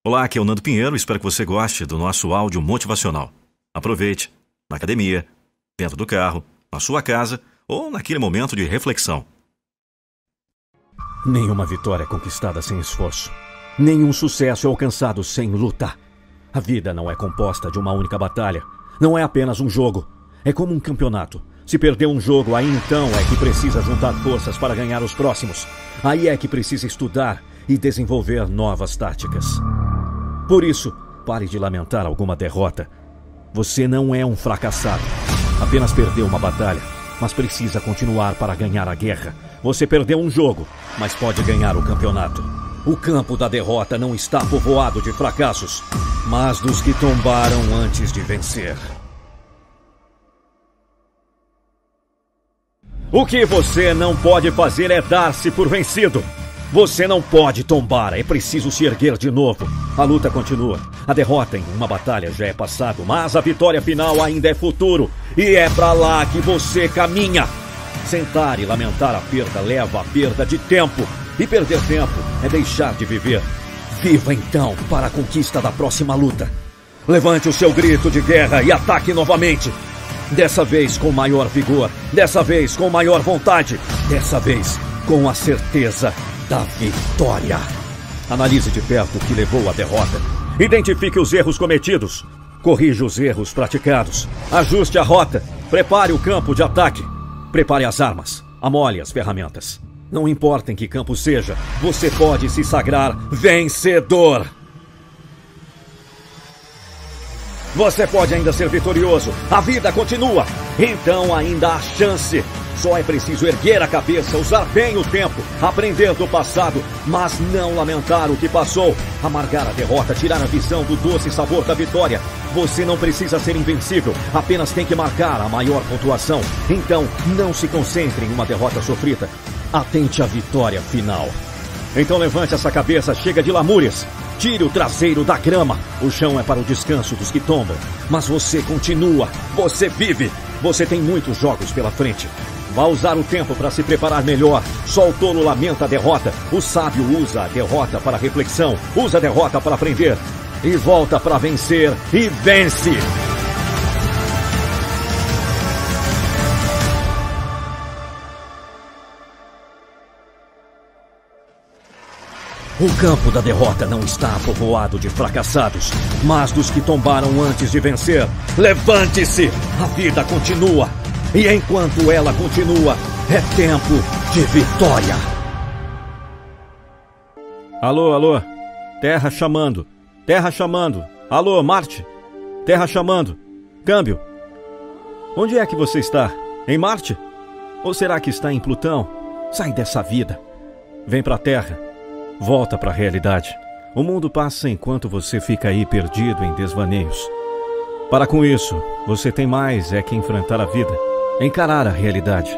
Olá, aqui é o Nando Pinheiro, espero que você goste do nosso áudio motivacional. Aproveite, na academia, dentro do carro, na sua casa ou naquele momento de reflexão. Nenhuma vitória é conquistada sem esforço. Nenhum sucesso é alcançado sem luta. A vida não é composta de uma única batalha. Não é apenas um jogo. É como um campeonato. Se perder um jogo, aí então é que precisa juntar forças para ganhar os próximos. Aí é que precisa estudar e desenvolver novas táticas. Por isso, pare de lamentar alguma derrota. Você não é um fracassado. Apenas perdeu uma batalha, mas precisa continuar para ganhar a guerra. Você perdeu um jogo, mas pode ganhar o campeonato. O campo da derrota não está povoado de fracassos, mas dos que tombaram antes de vencer. O que você não pode fazer é dar-se por vencido. Você não pode tombar, é preciso se erguer de novo. A luta continua. A derrota em uma batalha já é passado, mas a vitória final ainda é futuro. E é pra lá que você caminha. Sentar e lamentar a perda leva à perda de tempo. E perder tempo é deixar de viver. Viva então para a conquista da próxima luta. Levante o seu grito de guerra e ataque novamente. Dessa vez com maior vigor. Dessa vez com maior vontade. Dessa vez com a certeza da vitória. Analise de perto o que levou à derrota. Identifique os erros cometidos. Corrija os erros praticados. Ajuste a rota. Prepare o campo de ataque. Prepare as armas. Amole as ferramentas. Não importa em que campo seja, você pode se sagrar vencedor. Você pode ainda ser vitorioso. A vida continua. Então ainda há chance. Só é preciso erguer a cabeça, usar bem o tempo, aprender do passado, mas não lamentar o que passou. Amargar a derrota, tirar a visão do doce sabor da vitória. Você não precisa ser invencível, apenas tem que marcar a maior pontuação. Então, não se concentre em uma derrota sofrida. Atente à vitória final. Então levante essa cabeça, chega de lamúrias. Tire o traseiro da grama. O chão é para o descanso dos que tombam. Mas você continua, você vive. Você tem muitos jogos pela frente. Vá usar o tempo para se preparar melhor. Só o tolo lamenta a derrota. O sábio usa a derrota para reflexão. Usa a derrota para aprender. E volta para vencer. E vence! O campo da derrota não está povoado de fracassados, mas dos que tombaram antes de vencer. Levante-se! A vida continua. E enquanto ela continua, é tempo de vitória. Alô, alô. Terra chamando. Terra chamando. Alô, Marte. Terra chamando. Câmbio. Onde é que você está? Em Marte? Ou será que está em Plutão? Sai dessa vida. Vem pra Terra. Volta para a realidade. O mundo passa enquanto você fica aí perdido em desvaneios. Para com isso, você tem mais é que enfrentar a vida. Encarar a realidade.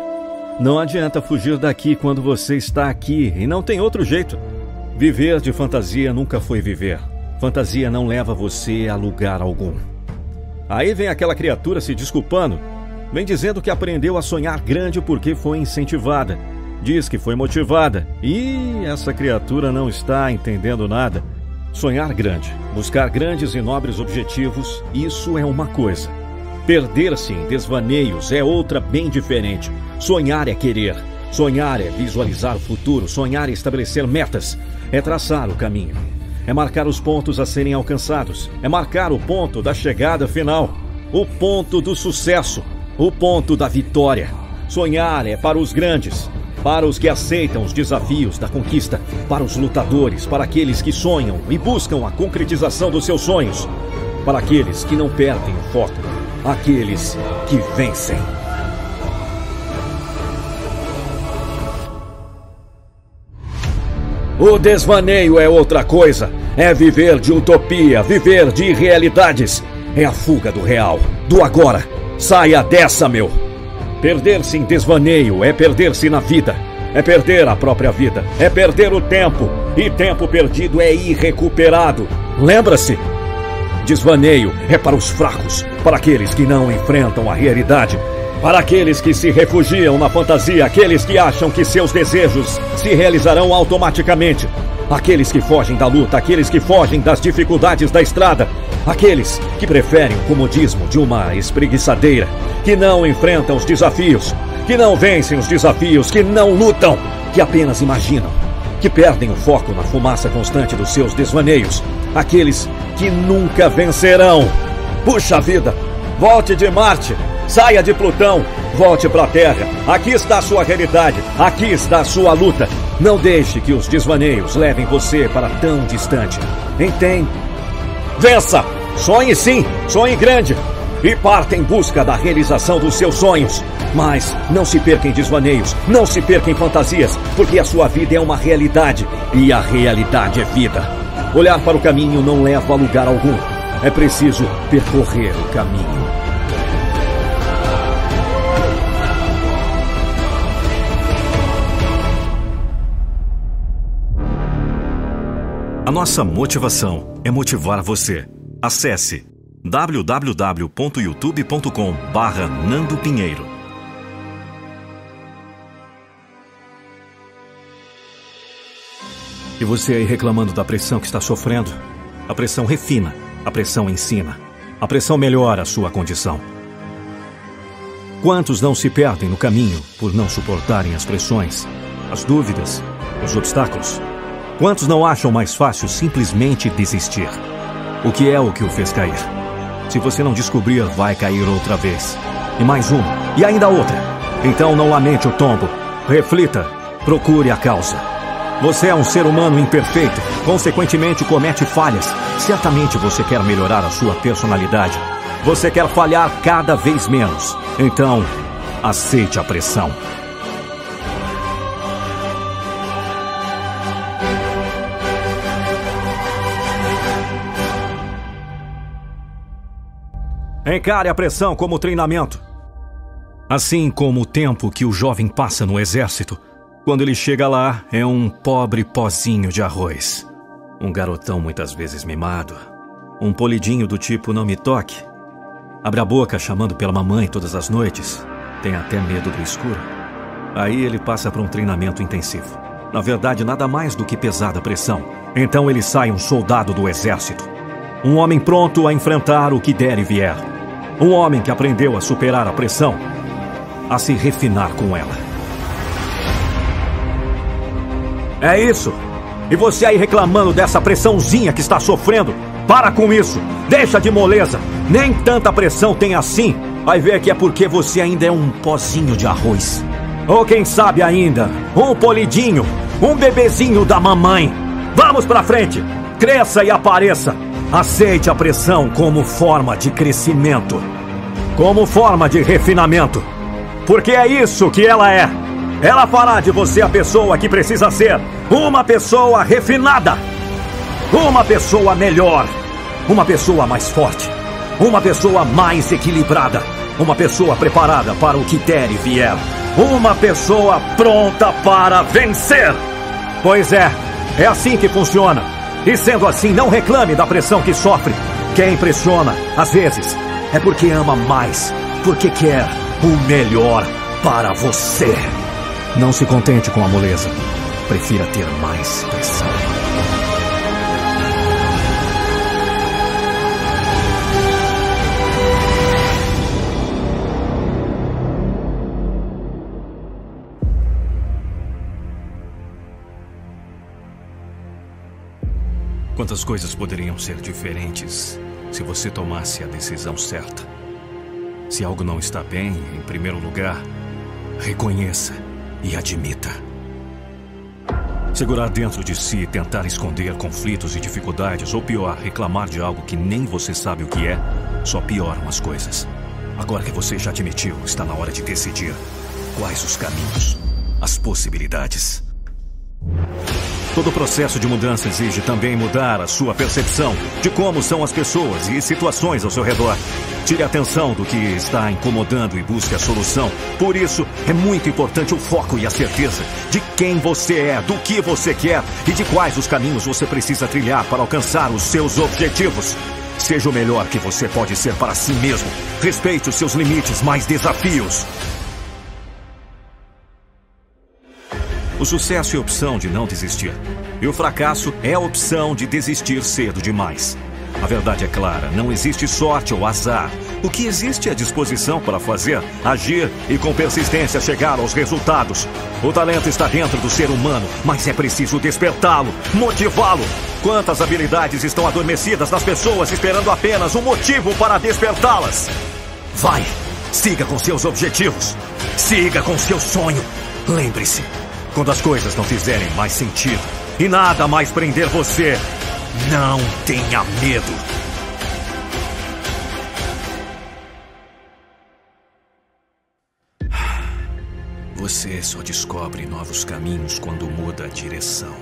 Não adianta fugir daqui quando você está aqui e não tem outro jeito. Viver de fantasia nunca foi viver. Fantasia não leva você a lugar algum. Aí vem aquela criatura se desculpando. Vem dizendo que aprendeu a sonhar grande porque foi incentivada. Diz que foi motivada. E essa criatura não está entendendo nada. Sonhar grande, buscar grandes e nobres objetivos, isso é uma coisa. Perder-se em desvaneios é outra bem diferente. Sonhar é querer. Sonhar é visualizar o futuro. Sonhar é estabelecer metas. É traçar o caminho. É marcar os pontos a serem alcançados. É marcar o ponto da chegada final. O ponto do sucesso. O ponto da vitória. Sonhar é para os grandes. Para os que aceitam os desafios da conquista. Para os lutadores. Para aqueles que sonham e buscam a concretização dos seus sonhos. Para aqueles que não perdem o foco. Aqueles que vencem. O desvaneio é outra coisa. É viver de utopia, viver de irrealidades. É a fuga do real, do agora. Saia dessa, meu. Perder-se em desvaneio é perder-se na vida. É perder a própria vida. É perder o tempo. E tempo perdido é irrecuperado. Lembra-se? Desvaneio é para os fracos, para aqueles que não enfrentam a realidade, para aqueles que se refugiam na fantasia, aqueles que acham que seus desejos se realizarão automaticamente. Aqueles que fogem da luta, aqueles que fogem das dificuldades da estrada, aqueles que preferem o comodismo de uma espreguiçadeira, que não enfrentam os desafios, que não vencem os desafios, que não lutam, que apenas imaginam, que perdem o foco na fumaça constante dos seus desvaneios, aqueles que nunca vencerão. Puxa vida, volte de Marte, saia de Plutão, volte para a Terra. Aqui está a sua realidade, aqui está a sua luta. Não deixe que os desvaneios levem você para tão distante. Entende? Vença! Sonhe sim, sonhe grande. E parta em busca da realização dos seus sonhos. Mas não se perca em desvaneios, não se perca em fantasias, porque a sua vida é uma realidade. E a realidade é vida. Olhar para o caminho não leva a lugar algum. É preciso percorrer o caminho. A nossa motivação é motivar você. Acesse www.youtube.com/Nando Pinheiro. E você aí reclamando da pressão que está sofrendo? A pressão refina, a pressão ensina, a pressão melhora a sua condição. Quantos não se perdem no caminho por não suportarem as pressões, as dúvidas, os obstáculos? Quantos não acham mais fácil simplesmente desistir? O que é o que o fez cair? Se você não descobrir, vai cair outra vez. E mais uma, e ainda outra. Então não lamente o tombo. Reflita, procure a causa. Você é um ser humano imperfeito, consequentemente comete falhas. Certamente você quer melhorar a sua personalidade. Você quer falhar cada vez menos. Então, aceite a pressão. Encare a pressão como treinamento. Assim como o tempo que o jovem passa no exército, quando ele chega lá, é um pobre pozinho de arroz. Um garotão muitas vezes mimado. Um polidinho do tipo não me toque. Abre a boca chamando pela mamãe todas as noites. Tem até medo do escuro. Aí ele passa para um treinamento intensivo. Na verdade, nada mais do que pesada pressão. Então ele sai um soldado do exército. Um homem pronto a enfrentar o que der e vier. Um homem que aprendeu a superar a pressão, a se refinar com ela. É isso. E você aí reclamando dessa pressãozinha que está sofrendo? Para com isso. Deixa de moleza. Nem tanta pressão tem assim. Vai ver que é porque você ainda é um pozinho de arroz. Ou quem sabe ainda, um polidinho, um bebezinho da mamãe. Vamos pra frente. Cresça e apareça. Aceite a pressão como forma de crescimento, como forma de refinamento, porque é isso que ela é. Ela fará de você a pessoa que precisa ser, uma pessoa refinada, uma pessoa melhor, uma pessoa mais forte, uma pessoa mais equilibrada, uma pessoa preparada para o que der e vier, uma pessoa pronta para vencer. Pois é assim que funciona. E sendo assim, não reclame da pressão que sofre. Quem pressiona, às vezes, é porque ama mais, porque quer o melhor para você. Não se contente com a moleza. Prefira ter mais pressão. Quantas coisas poderiam ser diferentes se você tomasse a decisão certa? Se algo não está bem, em primeiro lugar, reconheça e admita. Segurar dentro de si, tentar esconder conflitos e dificuldades, ou pior, reclamar de algo que nem você sabe o que é, só pioram as coisas. Agora que você já admitiu, está na hora de decidir quais os caminhos, as possibilidades. Todo processo de mudança exige também mudar a sua percepção de como são as pessoas e situações ao seu redor. Tire a atenção do que está incomodando e busque a solução. Por isso, é muito importante o foco e a certeza de quem você é, do que você quer e de quais os caminhos você precisa trilhar para alcançar os seus objetivos. Seja o melhor que você pode ser para si mesmo. Respeite os seus limites, mais desafios. O sucesso é a opção de não desistir. E o fracasso é a opção de desistir cedo demais. A verdade é clara, não existe sorte ou azar. O que existe é disposição para fazer, agir e com persistência chegar aos resultados. O talento está dentro do ser humano, mas é preciso despertá-lo, motivá-lo. Quantas habilidades estão adormecidas nas pessoas esperando apenas um motivo para despertá-las? Vai, siga com seus objetivos, siga com seu sonho. Lembre-se, quando as coisas não fizerem mais sentido e nada mais prender você, não tenha medo. Você só descobre novos caminhos quando muda a direção.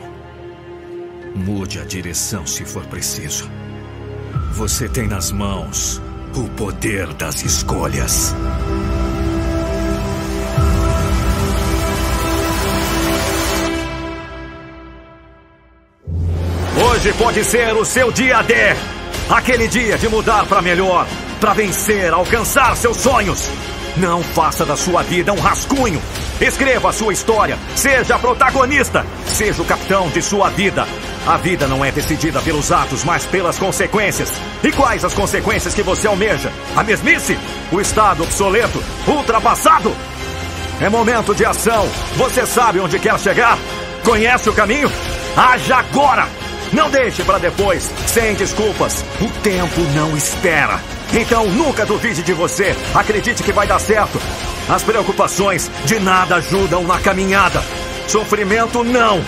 Mude a direção se for preciso. Você tem nas mãos o poder das escolhas. Hoje pode ser o seu dia D. Aquele dia de mudar para melhor, para vencer, alcançar seus sonhos. Não faça da sua vida um rascunho. Escreva a sua história. Seja protagonista. Seja o capitão de sua vida. A vida não é decidida pelos atos, mas pelas consequências. E quais as consequências que você almeja? A mesmice? O estado obsoleto? Ultrapassado? É momento de ação. Você sabe onde quer chegar? Conhece o caminho? Haja agora! Não deixe para depois, sem desculpas. O tempo não espera. Então nunca duvide de você. Acredite que vai dar certo. As preocupações de nada ajudam na caminhada. Sofrimento não.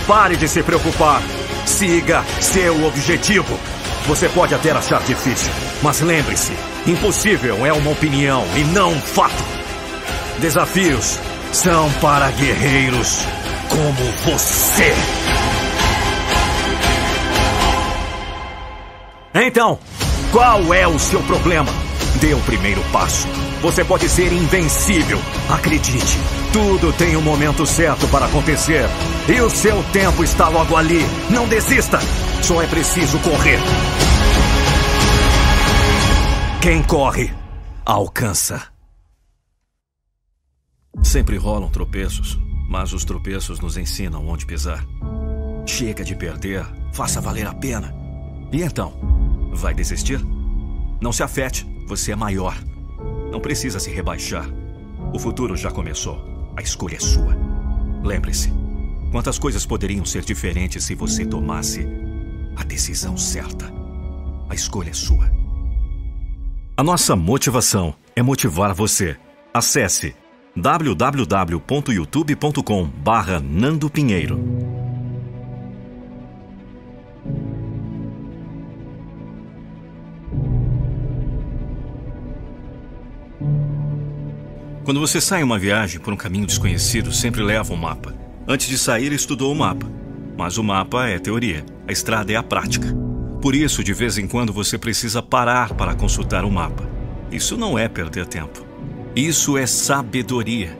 Pare de se preocupar. Siga seu objetivo. Você pode até achar difícil, mas lembre-se, impossível é uma opinião e não um fato. Desafios são para guerreiros como você. Então, qual é o seu problema? Dê o primeiro passo. Você pode ser invencível. Acredite, tudo tem um momento certo para acontecer. E o seu tempo está logo ali. Não desista. Só é preciso correr. Quem corre, alcança. Sempre rolam tropeços, mas os tropeços nos ensinam onde pisar. Chega de perder, faça valer a pena. E então, vai desistir? Não se afete, você é maior. Não precisa se rebaixar. O futuro já começou. A escolha é sua. Lembre-se, quantas coisas poderiam ser diferentes se você tomasse a decisão certa. A escolha é sua. A nossa motivação é motivar você. Acesse www.youtube.com/Nando Pinheiro. Quando você sai em uma viagem por um caminho desconhecido, sempre leva um mapa. Antes de sair, estudou o mapa. Mas o mapa é teoria, a estrada é a prática. Por isso, de vez em quando, você precisa parar para consultar o mapa. Isso não é perder tempo. Isso é sabedoria.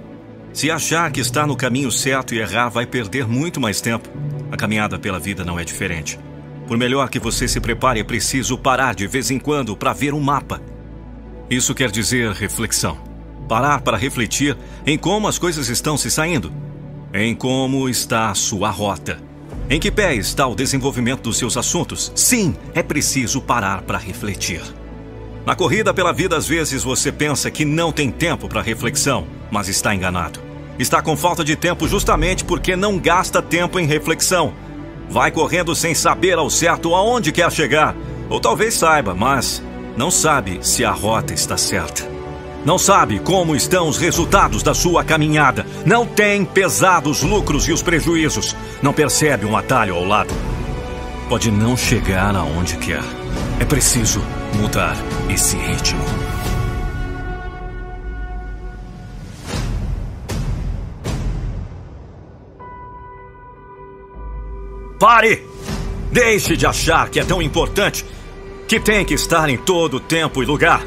Se achar que está no caminho certo e errar, vai perder muito mais tempo. A caminhada pela vida não é diferente. Por melhor que você se prepare, é preciso parar de vez em quando para ver um mapa. Isso quer dizer reflexão. Parar para refletir em como as coisas estão se saindo, em como está a sua rota, em que pé está o desenvolvimento dos seus assuntos. Sim, é preciso parar para refletir. Na corrida pela vida, às vezes você pensa que não tem tempo para reflexão, mas está enganado. Está com falta de tempo justamente porque não gasta tempo em reflexão. Vai correndo sem saber ao certo aonde quer chegar, ou talvez saiba, mas não sabe se a rota está certa. Não sabe como estão os resultados da sua caminhada. Não tem pesado os lucros e os prejuízos. Não percebe um atalho ao lado. Pode não chegar aonde quer. É preciso mudar esse ritmo. Pare! Deixe de achar que é tão importante, que tem que estar em todo tempo e lugar.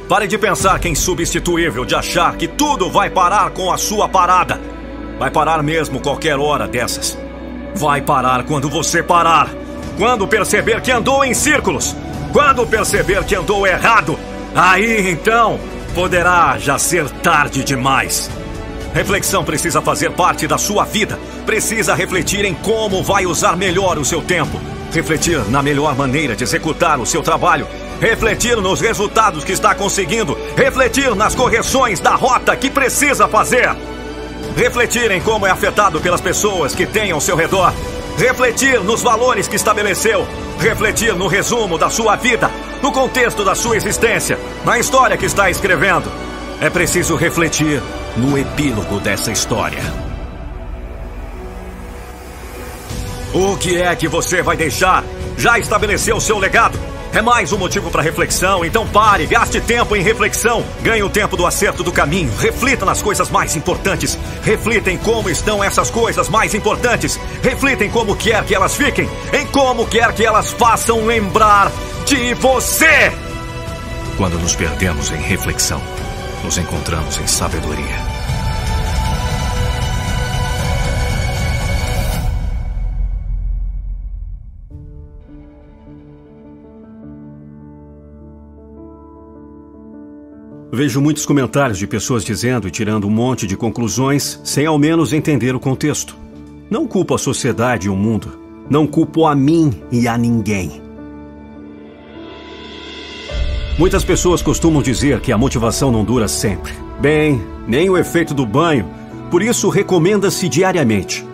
Pare de pensar que é insubstituível, de achar que tudo vai parar com a sua parada. Vai parar mesmo qualquer hora dessas. Vai parar quando você parar. Quando perceber que andou em círculos. Quando perceber que andou errado. Aí então poderá já ser tarde demais. Reflexão precisa fazer parte da sua vida. Precisa refletir em como vai usar melhor o seu tempo. Refletir na melhor maneira de executar o seu trabalho. Refletir nos resultados que está conseguindo. Refletir nas correções da rota que precisa fazer. Refletir em como é afetado pelas pessoas que tem ao seu redor. Refletir nos valores que estabeleceu. Refletir no resumo da sua vida, no contexto da sua existência, na história que está escrevendo. É preciso refletir no epílogo dessa história. O que é que você vai deixar? Já estabeleceu o seu legado? É mais um motivo para reflexão, então pare, gaste tempo em reflexão. Ganhe o tempo do acerto do caminho. Reflita nas coisas mais importantes. Reflita em como estão essas coisas mais importantes. Reflita em como quer que elas fiquem. Em como quer que elas façam lembrar de você. Quando nos perdemos em reflexão, nos encontramos em sabedoria. Vejo muitos comentários de pessoas dizendo e tirando um monte de conclusões sem ao menos entender o contexto. Não culpo a sociedade e o mundo. Não culpo a mim e a ninguém. Muitas pessoas costumam dizer que a motivação não dura sempre. Bem, nem o efeito do banho. Por isso, recomenda-se diariamente.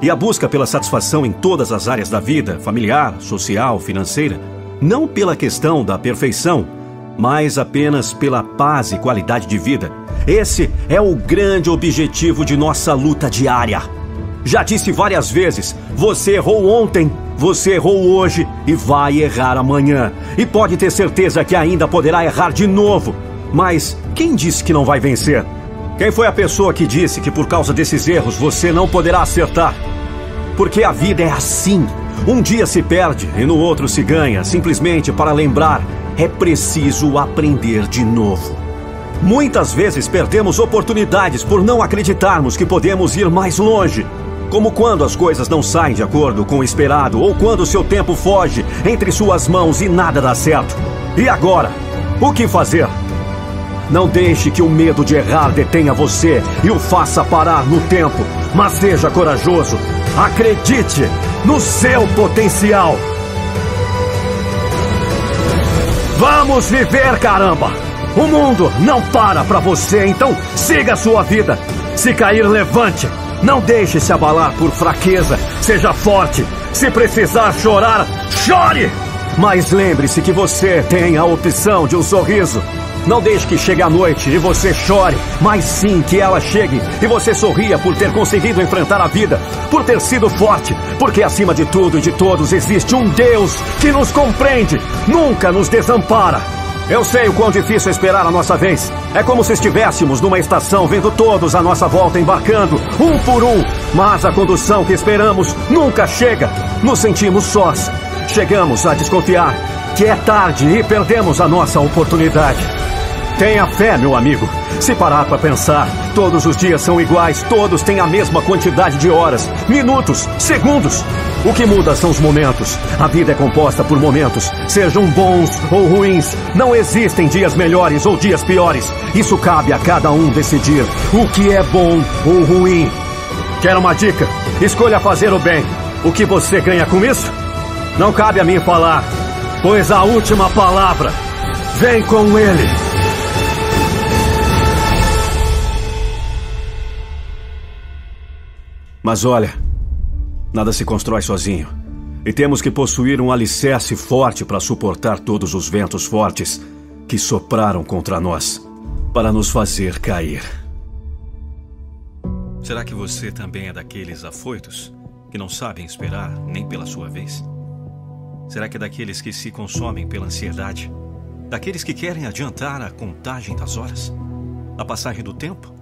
E a busca pela satisfação em todas as áreas da vida, familiar, social, financeira, não pela questão da perfeição, mas apenas pela paz e qualidade de vida. Esse é o grande objetivo de nossa luta diária. Já disse várias vezes, você errou ontem, você errou hoje e vai errar amanhã. E pode ter certeza que ainda poderá errar de novo. Mas quem disse que não vai vencer? Quem foi a pessoa que disse que por causa desses erros você não poderá acertar? Porque a vida é assim. Um dia se perde e no outro se ganha, simplesmente para lembrar. É preciso aprender de novo. Muitas vezes perdemos oportunidades por não acreditarmos que podemos ir mais longe. Como quando as coisas não saem de acordo com o esperado ou quando seu tempo foge entre suas mãos e nada dá certo. E agora? O que fazer? Não deixe que o medo de errar detenha você e o faça parar no tempo. Mas seja corajoso. Acredite no seu potencial. Vamos viver, caramba! O mundo não para pra você, então siga a sua vida. Se cair, levante. Não deixe se abalar por fraqueza. Seja forte. Se precisar chorar, chore! Mas lembre-se que você tem a opção de um sorriso. Não deixe que chegue a noite e você chore, mas sim que ela chegue e você sorria por ter conseguido enfrentar a vida, por ter sido forte, porque acima de tudo e de todos existe um Deus que nos compreende, nunca nos desampara. Eu sei o quão difícil é esperar a nossa vez. É como se estivéssemos numa estação vendo todos à nossa volta embarcando, um por um, mas a condução que esperamos nunca chega. Nos sentimos sós. Chegamos a desconfiar que é tarde e perdemos a nossa oportunidade. Tenha fé, meu amigo. Se parar para pensar, todos os dias são iguais, todos têm a mesma quantidade de horas, minutos, segundos. O que muda são os momentos. A vida é composta por momentos, sejam bons ou ruins. Não existem dias melhores ou dias piores. Isso cabe a cada um decidir o que é bom ou ruim. Quer uma dica? Escolha fazer o bem. O que você ganha com isso? Não cabe a mim falar, pois a última palavra vem com ele. Mas olha, nada se constrói sozinho. E temos que possuir um alicerce forte para suportar todos os ventos fortes que sopraram contra nós, para nos fazer cair. Será que você também é daqueles afoitos que não sabem esperar nem pela sua vez? Será que é daqueles que se consomem pela ansiedade? Daqueles que querem adiantar a contagem das horas? A passagem do tempo?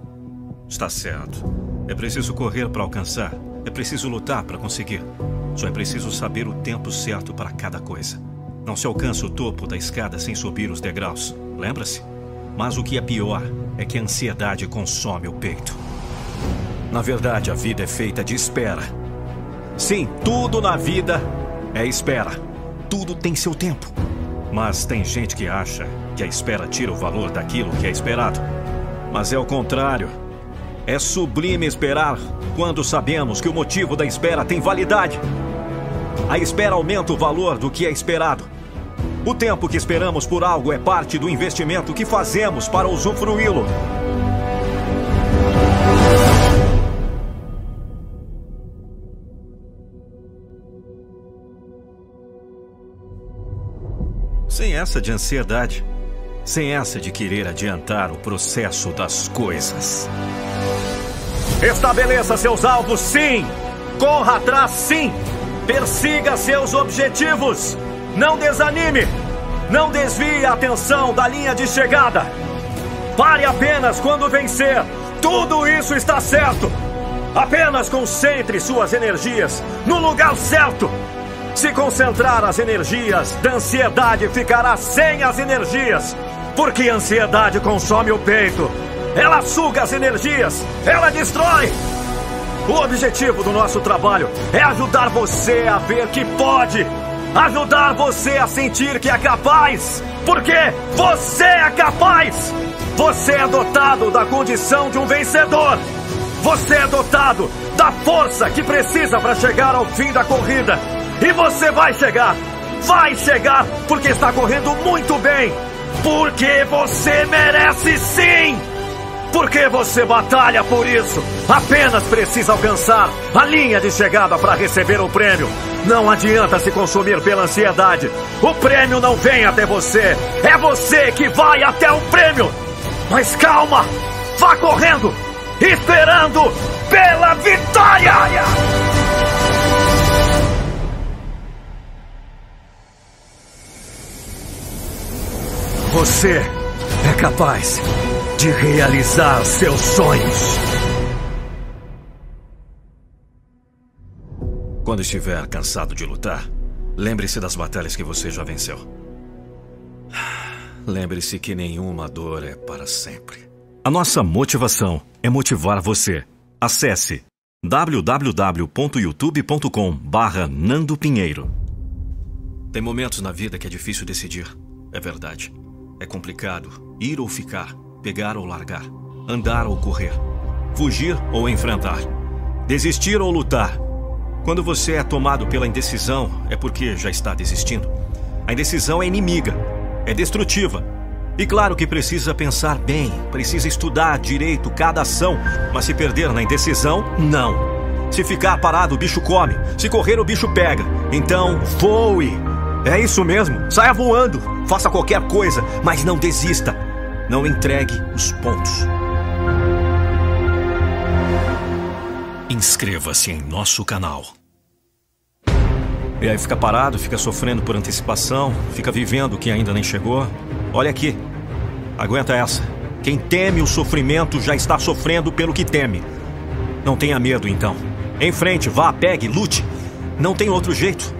Está certo. É preciso correr para alcançar. É preciso lutar para conseguir. Só é preciso saber o tempo certo para cada coisa. Não se alcança o topo da escada sem subir os degraus. Lembra-se? Mas o que é pior é que a ansiedade consome o peito. Na verdade, a vida é feita de espera. Sim, tudo na vida é espera. Tudo tem seu tempo. Mas tem gente que acha que a espera tira o valor daquilo que é esperado. Mas é o contrário. É sublime esperar quando sabemos que o motivo da espera tem validade. A espera aumenta o valor do que é esperado. O tempo que esperamos por algo é parte do investimento que fazemos para usufruí-lo. Sem essa de ansiedade, sem essa de querer adiantar o processo das coisas. Estabeleça seus alvos, sim! Corra atrás, sim! Persiga seus objetivos! Não desanime! Não desvie a atenção da linha de chegada! Pare apenas quando vencer! Tudo isso está certo! Apenas concentre suas energias no lugar certo! Se concentrar as energias da ansiedade, ficará sem as energias! Porque a ansiedade consome o peito! Ela suga as energias! Ela destrói! O objetivo do nosso trabalho é ajudar você a ver que pode! Ajudar você a sentir que é capaz! Porque você é capaz! Você é dotado da condição de um vencedor! Você é dotado da força que precisa para chegar ao fim da corrida! E você vai chegar! Vai chegar porque está correndo muito bem! Porque você merece sim! Porque você batalha por isso! Apenas precisa alcançar a linha de chegada para receber o prêmio! Não adianta se consumir pela ansiedade! O prêmio não vem até você! É você que vai até o prêmio! Mas calma! Vá correndo! Esperando pela vitória! Você é capaz de realizar seus sonhos. Quando estiver cansado de lutar, lembre-se das batalhas que você já venceu. Lembre-se que nenhuma dor é para sempre. A nossa motivação é motivar você. Acesse www.youtube.com/Nando Pinheiro. Tem momentos na vida que é difícil decidir. É verdade. É complicado ir ou ficar, pegar ou largar, andar ou correr, fugir ou enfrentar, desistir ou lutar. Quando você é tomado pela indecisão, é porque já está desistindo. A indecisão é inimiga, é destrutiva. E claro que precisa pensar bem, precisa estudar direito cada ação, mas se perder na indecisão, não. Se ficar parado, o bicho come. Se correr, o bicho pega. Então, voe! É isso mesmo, saia voando, faça qualquer coisa, mas não desista, não entregue os pontos. Inscreva-se em nosso canal. E aí fica parado, fica sofrendo por antecipação, fica vivendo o que ainda nem chegou. Olha aqui, aguenta essa. Quem teme o sofrimento já está sofrendo pelo que teme. Não tenha medo então, em frente, vá, pegue, lute, não tem outro jeito.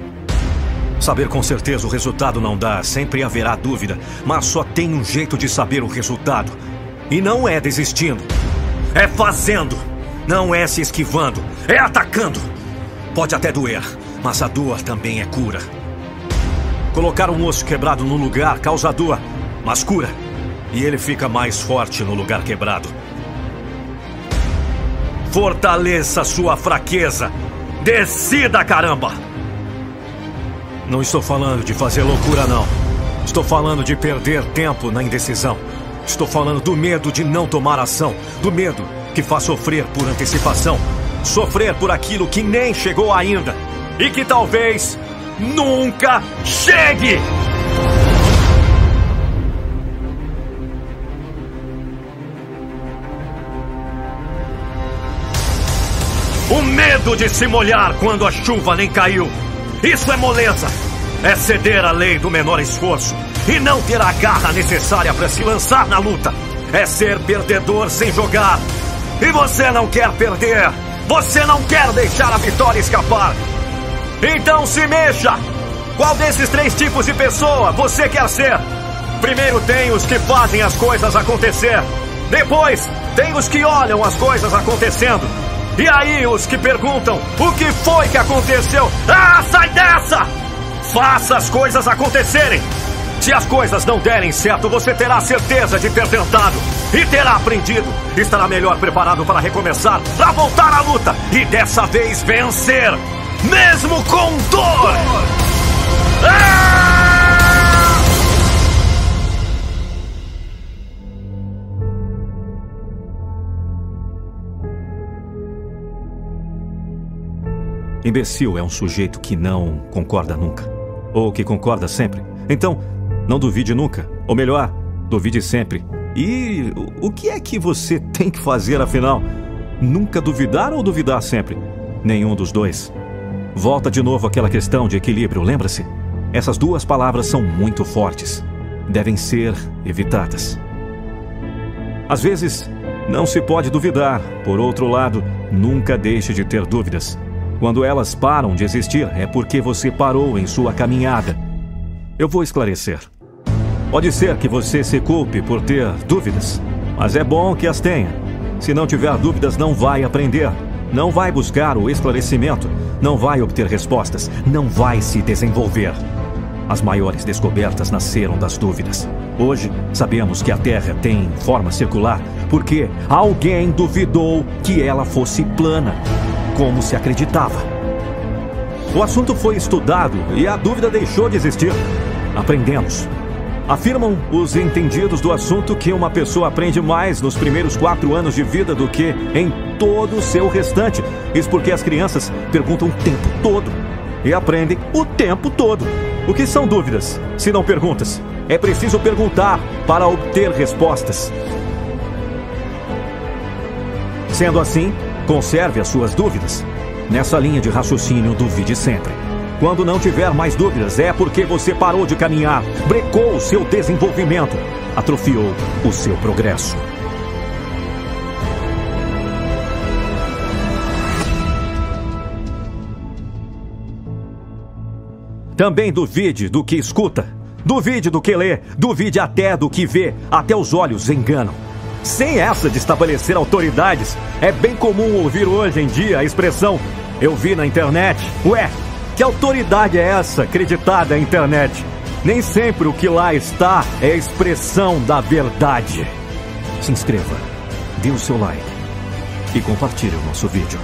Saber com certeza o resultado não dá, sempre haverá dúvida, mas só tem um jeito de saber o resultado. E não é desistindo, é fazendo, não é se esquivando, é atacando. Pode até doer, mas a dor também é cura. Colocar um osso quebrado no lugar causa dor, mas cura. E ele fica mais forte no lugar quebrado. Fortaleça sua fraqueza. Decida, caramba! Não estou falando de fazer loucura, não. Estou falando de perder tempo na indecisão. Estou falando do medo de não tomar ação. Do medo que faz sofrer por antecipação. Sofrer por aquilo que nem chegou ainda. E que talvez nunca chegue! O medo de se molhar quando a chuva nem caiu. Isso é moleza. É ceder à lei do menor esforço e não ter a garra necessária para se lançar na luta. É ser perdedor sem jogar. E você não quer perder. Você não quer deixar a vitória escapar. Então se mexa. Qual desses 3 tipos de pessoa você quer ser? Primeiro tem os que fazem as coisas acontecer. Depois tem os que olham as coisas acontecendo. E aí os que perguntam, o que foi que aconteceu? Ah, sai dessa! Faça as coisas acontecerem! Se as coisas não derem certo, você terá certeza de ter tentado e terá aprendido. Estará melhor preparado para recomeçar, para voltar à luta e dessa vez vencer, mesmo com dor. Imbecil é um sujeito que não concorda nunca, ou que concorda sempre. Então, não duvide nunca, ou melhor, duvide sempre. E o que é que você tem que fazer, afinal? Nunca duvidar ou duvidar sempre? Nenhum dos dois. Volta de novo àquela questão de equilíbrio, lembra-se? Essas duas palavras são muito fortes. Devem ser evitadas. Às vezes, não se pode duvidar. Por outro lado, nunca deixe de ter dúvidas. Quando elas param de existir, é porque você parou em sua caminhada. Eu vou esclarecer. Pode ser que você se culpe por ter dúvidas, mas é bom que as tenha. Se não tiver dúvidas, não vai aprender, não vai buscar o esclarecimento, não vai obter respostas, não vai se desenvolver. As maiores descobertas nasceram das dúvidas. Hoje, sabemos que a Terra tem forma circular porque alguém duvidou que ela fosse plana, como se acreditava. O assunto foi estudado e a dúvida deixou de existir. Aprendemos. Afirmam os entendidos do assunto que uma pessoa aprende mais nos primeiros 4 anos de vida do que em todo o seu restante. Isso porque as crianças perguntam o tempo todo e aprendem o tempo todo. O que são dúvidas, se não perguntas? É preciso perguntar para obter respostas. Sendo assim, conserve as suas dúvidas. Nessa linha de raciocínio, duvide sempre. Quando não tiver mais dúvidas, é porque você parou de caminhar, brecou o seu desenvolvimento, atrofiou o seu progresso. Também duvide do que escuta, duvide do que lê, duvide até do que vê, até os olhos enganam. Sem essa de estabelecer autoridades, é bem comum ouvir hoje em dia a expressão "eu vi na internet". Ué, que autoridade é essa acreditada na internet? Nem sempre o que lá está é a expressão da verdade. Se inscreva, dê o seu like e compartilhe o nosso vídeo.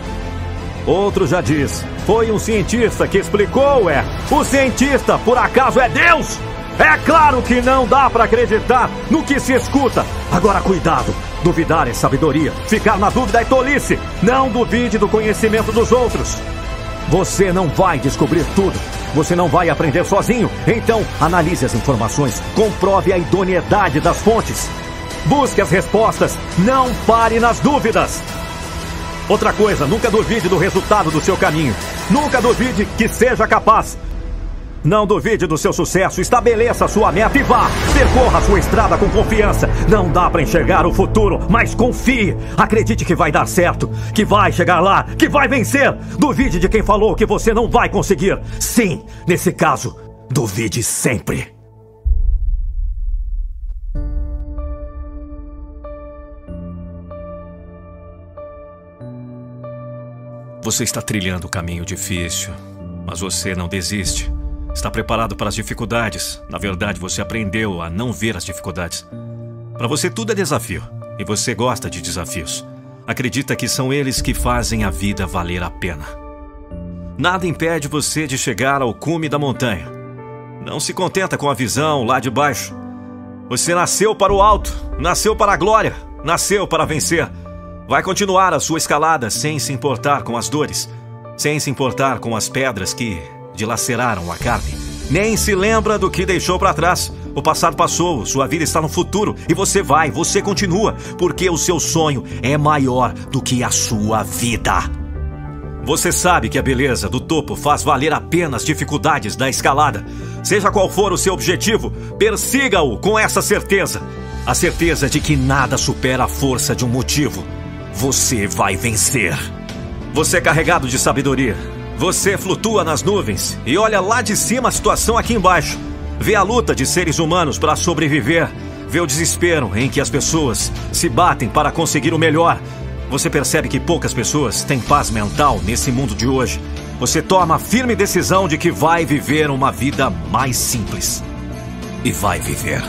Outro já diz, foi um cientista que explicou, o cientista por acaso é Deus? É claro que não dá para acreditar no que se escuta. Agora cuidado, duvidar é sabedoria, ficar na dúvida é tolice. Não duvide do conhecimento dos outros. Você não vai descobrir tudo, você não vai aprender sozinho. Então analise as informações, comprove a idoneidade das fontes, busque as respostas, não pare nas dúvidas. Outra coisa, nunca duvide do resultado do seu caminho, nunca duvide que seja capaz. Não duvide do seu sucesso, estabeleça a sua meta e vá. Percorra a sua estrada com confiança. Não dá para enxergar o futuro, mas confie. Acredite que vai dar certo, que vai chegar lá, que vai vencer. Duvide de quem falou que você não vai conseguir. Sim, nesse caso, duvide sempre. Você está trilhando o caminho difícil, mas você não desiste. Está preparado para as dificuldades. Na verdade, você aprendeu a não ver as dificuldades. Para você tudo é desafio, e você gosta de desafios. Acredita que são eles que fazem a vida valer a pena. Nada impede você de chegar ao cume da montanha. Não se contenta com a visão lá de baixo. Você nasceu para o alto, nasceu para a glória, nasceu para vencer. Vai continuar a sua escalada sem se importar com as dores, sem se importar com as pedras que dilaceraram a carne. Nem se lembra do que deixou para trás. O passado passou, sua vida está no futuro e você continua, porque o seu sonho é maior do que a sua vida. Você sabe que a beleza do topo faz valer a pena as dificuldades da escalada. Seja qual for o seu objetivo, persiga-o com essa certeza. A certeza de que nada supera a força de um motivo. Você vai vencer. Você é carregado de sabedoria. Você flutua nas nuvens e olha lá de cima a situação aqui embaixo. Vê a luta de seres humanos para sobreviver. Vê o desespero em que as pessoas se batem para conseguir o melhor. Você percebe que poucas pessoas têm paz mental nesse mundo de hoje. Você toma a firme decisão de que vai viver uma vida mais simples. e vai viver.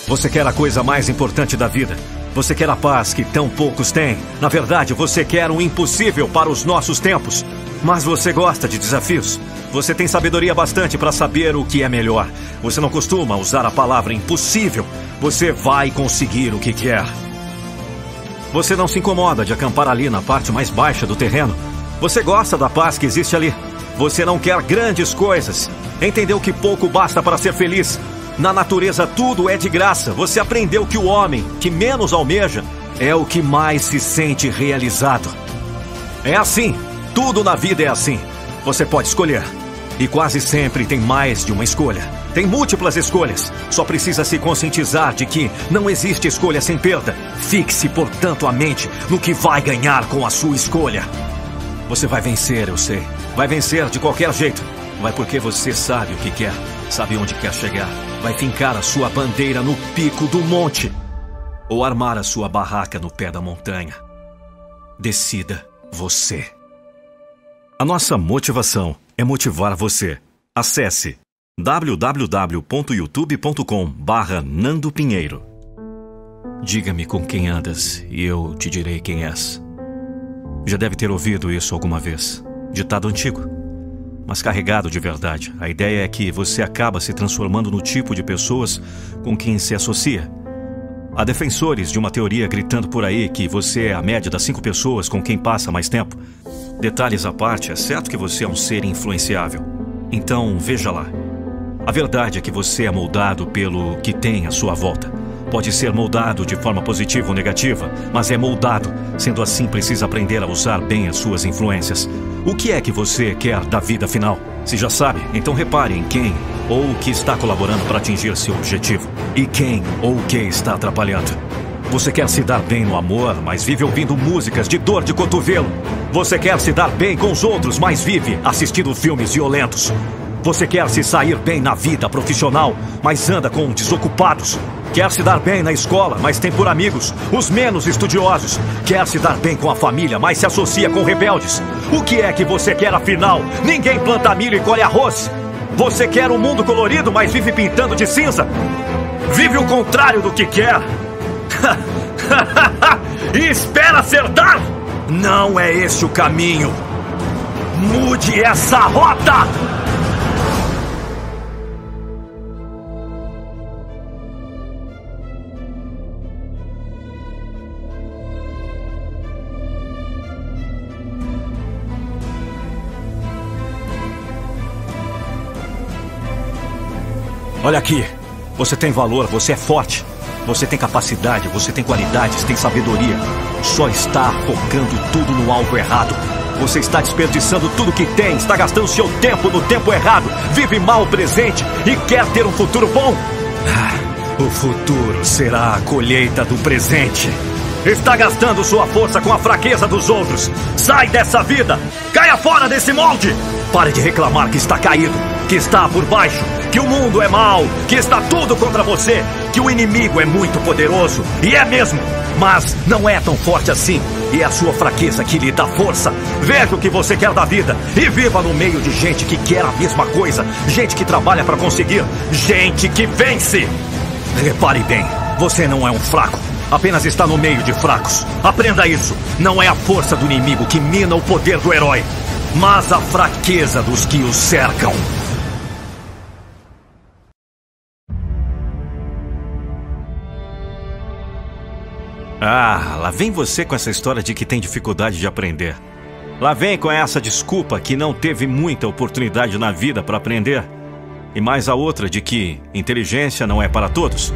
Você quer a coisa mais importante da vida. Você quer a paz que tão poucos têm. Na verdade, você quer um impossível para os nossos tempos. Mas você gosta de desafios. Você tem sabedoria bastante para saber o que é melhor. Você não costuma usar a palavra impossível. Você vai conseguir o que quer. Você não se incomoda de acampar ali na parte mais baixa do terreno. Você gosta da paz que existe ali. Você não quer grandes coisas. Entendeu que pouco basta para ser feliz. Na natureza tudo é de graça. Você aprendeu que o homem que menos almeja é o que mais se sente realizado. É assim. Tudo na vida é assim. Você pode escolher. E quase sempre tem mais de uma escolha. Tem múltiplas escolhas. Só precisa se conscientizar de que não existe escolha sem perda. Fixe, portanto, a mente no que vai ganhar com a sua escolha. Você vai vencer, eu sei. Vai vencer de qualquer jeito. Vai porque você sabe o que quer. Sabe onde quer chegar. Vai fincar a sua bandeira no pico do monte. Ou armar a sua barraca no pé da montanha. Decida você. A nossa motivação é motivar você. Acesse www.youtube.com/Nando Pinheiro. Diga-me com quem andas e eu te direi quem és. Já deve ter ouvido isso alguma vez. Ditado antigo, mas carregado de verdade. A ideia é que você acaba se transformando no tipo de pessoas com quem se associa. Há defensores de uma teoria gritando por aí que você é a média das 5 pessoas com quem passa mais tempo. Detalhes à parte, é certo que você é um ser influenciável. Então, veja lá. A verdade é que você é moldado pelo que tem à sua volta. Pode ser moldado de forma positiva ou negativa, mas é moldado. Sendo assim, precisa aprender a usar bem as suas influências. O que é que você quer da vida final? Se já sabe, então repare em quem ou o que está colaborando para atingir seu objetivo. E quem ou o que está atrapalhando. Você quer se dar bem no amor, mas vive ouvindo músicas de dor de cotovelo. Você quer se dar bem com os outros, mas vive assistindo filmes violentos. Você quer se sair bem na vida profissional, mas anda com desocupados. Quer se dar bem na escola, mas tem por amigos os menos estudiosos. Quer se dar bem com a família, mas se associa com rebeldes. O que é que você quer afinal? Ninguém planta milho e colhe arroz. Você quer um mundo colorido, mas vive pintando de cinza? Vive o contrário do que quer. E espera acertar? Não é esse o caminho. Mude essa rota! Olha aqui, você tem valor, você é forte. Você tem capacidade, você tem qualidades, tem sabedoria. Só está focando tudo no alvo errado. Você está desperdiçando tudo que tem, está gastando seu tempo no tempo errado. Vive mal o presente e quer ter um futuro bom? O futuro será a colheita do presente. Está gastando sua força com a fraqueza dos outros. Sai dessa vida! Caia fora desse molde! Pare de reclamar que está caído, que está por baixo, que o mundo é mau, que está tudo contra você, que o inimigo é muito poderoso, e é mesmo, mas não é tão forte assim, e é a sua fraqueza que lhe dá força. Veja o que você quer da vida, e viva no meio de gente que quer a mesma coisa, gente que trabalha para conseguir, gente que vence. Repare bem, você não é um fraco, apenas está no meio de fracos. Aprenda isso, não é a força do inimigo que mina o poder do herói, mas a fraqueza dos que o cercam. Lá vem você com essa história de que tem dificuldade de aprender. Lá vem com essa desculpa que não teve muita oportunidade na vida para aprender. E mais a outra de que inteligência não é para todos.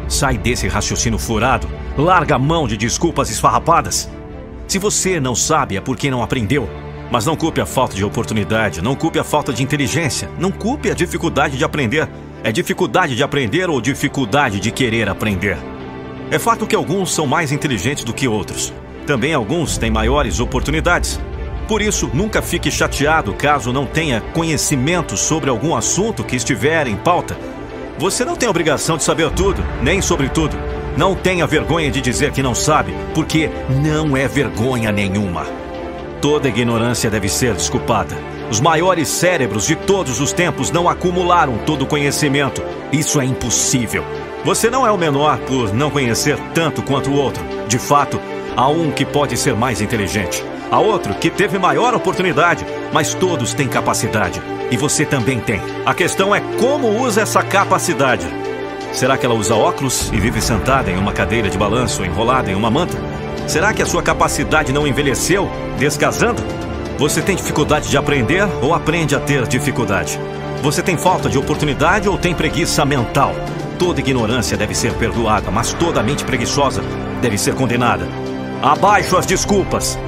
Sai desse raciocínio furado. Larga a mão de desculpas esfarrapadas. Se você não sabe é porque não aprendeu. Mas não culpe a falta de oportunidade, não culpe a falta de inteligência, não culpe a dificuldade de aprender. É dificuldade de aprender ou dificuldade de querer aprender? É fato que alguns são mais inteligentes do que outros. Também alguns têm maiores oportunidades. Por isso, nunca fique chateado caso não tenha conhecimento sobre algum assunto que estiver em pauta. Você não tem obrigação de saber tudo, nem sobre tudo. Não tenha vergonha de dizer que não sabe, porque não é vergonha nenhuma. Toda ignorância deve ser desculpada. Os maiores cérebros de todos os tempos não acumularam todo o conhecimento. Isso é impossível. Você não é o menor por não conhecer tanto quanto o outro. De fato, há um que pode ser mais inteligente. Há outro que teve maior oportunidade, mas todos têm capacidade. E você também tem. A questão é como usa essa capacidade. Será que ela usa óculos e vive sentada em uma cadeira de balanço, enrolada em uma manta? Será que a sua capacidade não envelheceu, descasando? Você tem dificuldade de aprender ou aprende a ter dificuldade? Você tem falta de oportunidade ou tem preguiça mental? Toda ignorância deve ser perdoada, mas toda mente preguiçosa deve ser condenada. Abaixo as desculpas.